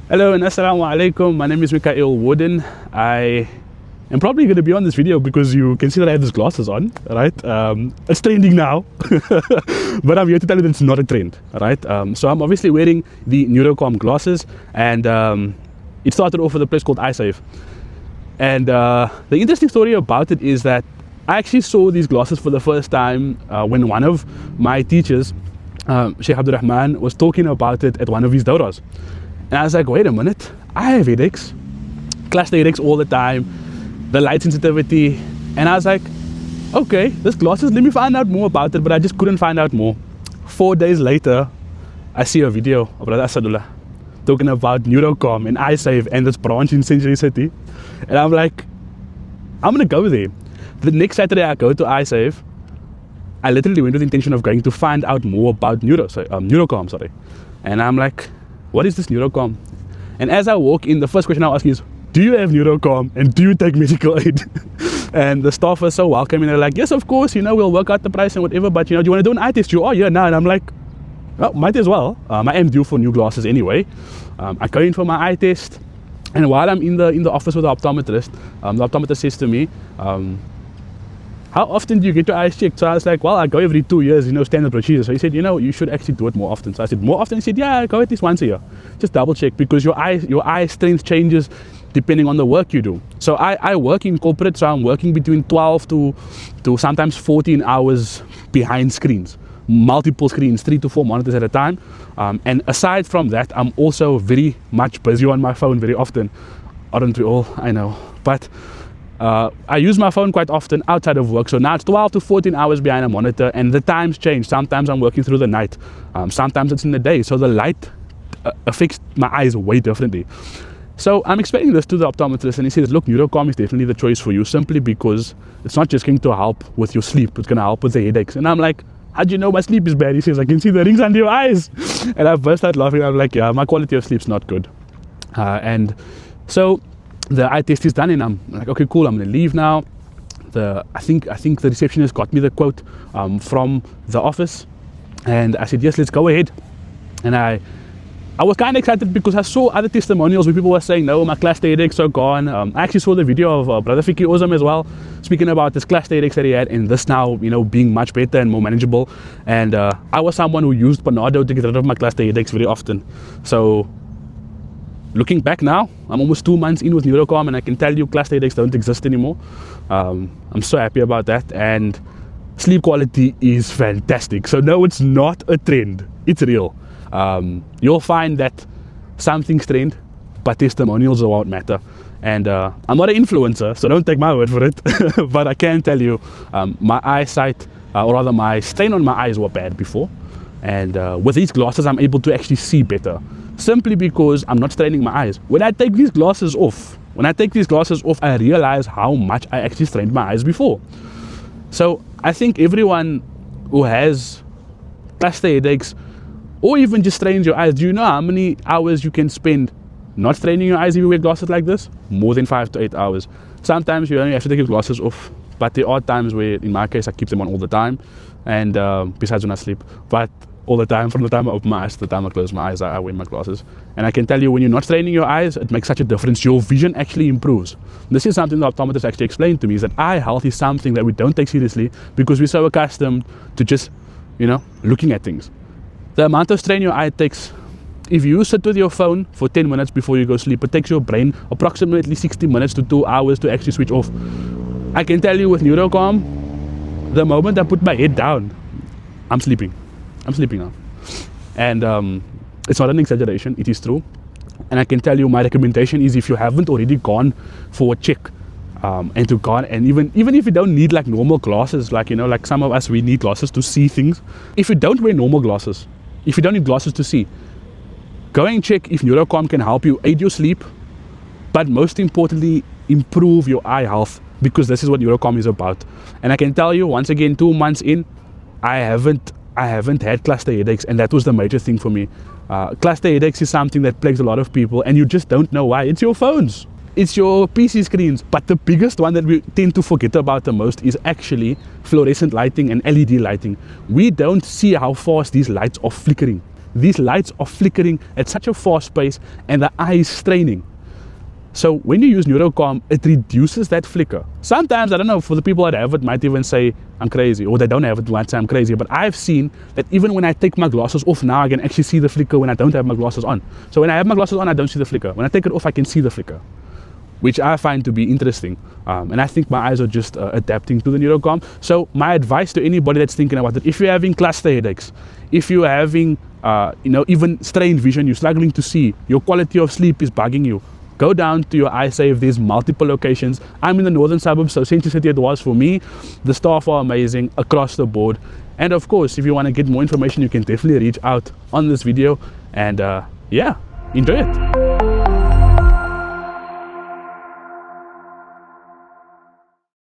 Hello and assalamu alaikum. My name is Mikael Wooden. I am probably going to be on this video because you can see that I have these glasses on, right? It's trending now, but I'm here to tell you that it's not a trend, right? So I'm obviously wearing the NeuroCalm glasses, and it started off with a place called iSafe. And the interesting story about it is that I actually saw these glasses for the first time when one of my teachers, Sheikh Abdul Rahman, was talking about it at one of his dawras. And I was like, wait a minute, I have headaches, cluster headaches all the time, the light sensitivity. And I was like, okay, this glasses, let me find out more about it, but I just couldn't find out more. 4 days later, I see a video of Brother Asadullah talking about NeuroCalm and iSafe and this branch in Century City. And I'm like, I'm gonna go there. The next Saturday I go to iSafe. I literally went with the intention of going to find out more about NeuroCalm. And I'm like, what is this NeuroCalm? And as I walk in, the first question I'll ask is, do you have NeuroCalm and do you take medical aid? And the staff was so welcoming. They're like, yes, of course, we'll work out the price and whatever, but do you want to do an eye test? You are here now. And I'm like, well, might as well. I am due for new glasses anyway. I go in for my eye test, and while I'm in the office with the optometrist, the optometrist says to me, how often do you get your eyes checked? So I was like, well, I go every 2 years, standard procedure. So he said, you should actually do it more often. So I said, more often? He said, yeah, I go at least once a year. Just double check, because your eye strength changes depending on the work you do. So I work in corporate, so I'm working between 12 to sometimes 14 hours behind screens, multiple screens, 3 to 4 monitors at a time. And aside from that, I'm also very much busy on my phone very often. Aren't we all? I know. But I use my phone quite often outside of work. So now it's 12 to 14 hours behind a monitor, and the times change. Sometimes I'm working through the night. Sometimes it's in the day. So the light affects my eyes way differently. So I'm explaining this to the optometrist, and he says, look, NeuroCalm is definitely the choice for you, simply because it's not just going to help with your sleep, it's going to help with the headaches. And I'm like, how'd you know my sleep is bad? He says, I can see the rings under your eyes. And I burst out laughing. I'm like, yeah, my quality of sleep's not good. And so the eye test is done, and I'm like, okay, cool, I'm going to leave now. I think the receptionist got me the quote from the office, and I said, yes, let's go ahead. And I was kind of excited because I saw other testimonials where people were saying, no, my cluster headaches are gone. I actually saw the video of Brother Fiki Ozam as well, speaking about this cluster headaches that he had, and this now, being much better and more manageable. And I was someone who used Panado to get rid of my cluster headaches very often. So looking back now, I'm almost 2 months in with NeuroCalm, and I can tell you cluster headaches don't exist anymore. I'm so happy about that, and sleep quality is fantastic. So no, it's not a trend, it's real. You'll find that some things trend, but testimonials won't matter. And I'm not an influencer, so don't take my word for it. But I can tell you, my eyesight, or rather my strain on my eyes were bad before. And with these glasses, I'm able to actually see better, simply because I'm not straining my eyes. When I take these glasses off, I realize how much I actually strained my eyes before. So I think everyone who has cluster headaches, or even just strains your eyes, do you know how many hours you can spend not straining your eyes if you wear glasses like this? More than 5 to 8 hours. Sometimes you only have to take your glasses off, but there are times where, in my case, I keep them on all the time, and besides when I sleep, but all the time, from the time I open my eyes to the time I close my eyes, I wear my glasses. And I can tell you, when you're not straining your eyes, it makes such a difference. Your vision actually improves. This is something the optometrist actually explained to me, is that eye health is something that we don't take seriously because we're so accustomed to just, looking at things. The amount of strain your eye takes, if you sit with your phone for 10 minutes before you go sleep, it takes your brain approximately 60 minutes to 2 hours to actually switch off. I can tell you with NeuroCalm, the moment I put my head down, I'm sleeping now. And it's not an exaggeration, it is true. And I can tell you, my recommendation is, if you haven't already gone for a check, and even if you don't need like normal glasses, like some of us, we need glasses to see things. If you don't wear normal glasses, if you don't need glasses to see, go and check if NeuroCalm can help you aid your sleep, but most importantly, improve your eye health, because this is what NeuroCalm is about. And I can tell you, once again, 2 months in, I haven't had cluster headaches, and that was the major thing for me. Cluster headaches is something that plagues a lot of people, and you just don't know why. It's your phones, it's your PC screens, but the biggest one that we tend to forget about the most is actually fluorescent lighting and LED lighting. We don't see how fast these lights are flickering. these lights are flickering at such a fast pace and the eye is straining. So when you use NeuroCalm, it reduces that flicker. Sometimes, I don't know, for the people that have it might even say I'm crazy, or they don't have it might say I'm crazy, but I've seen that even when I take my glasses off now, I can actually see the flicker when I don't have my glasses on. So when I have my glasses on, I don't see the flicker. When I take it off, I can see the flicker, which I find to be interesting. And I think my eyes are just adapting to the NeuroCalm. So my advice to anybody that's thinking about it, if you're having cluster headaches, if you're having, even strained vision, you're struggling to see, your quality of sleep is bugging you, go down to your iSave. There's multiple locations. I'm in the northern suburbs, so Century City it was for me. The staff are amazing across the board. And of course, if you want to get more information, you can definitely reach out on this video. And yeah, enjoy it.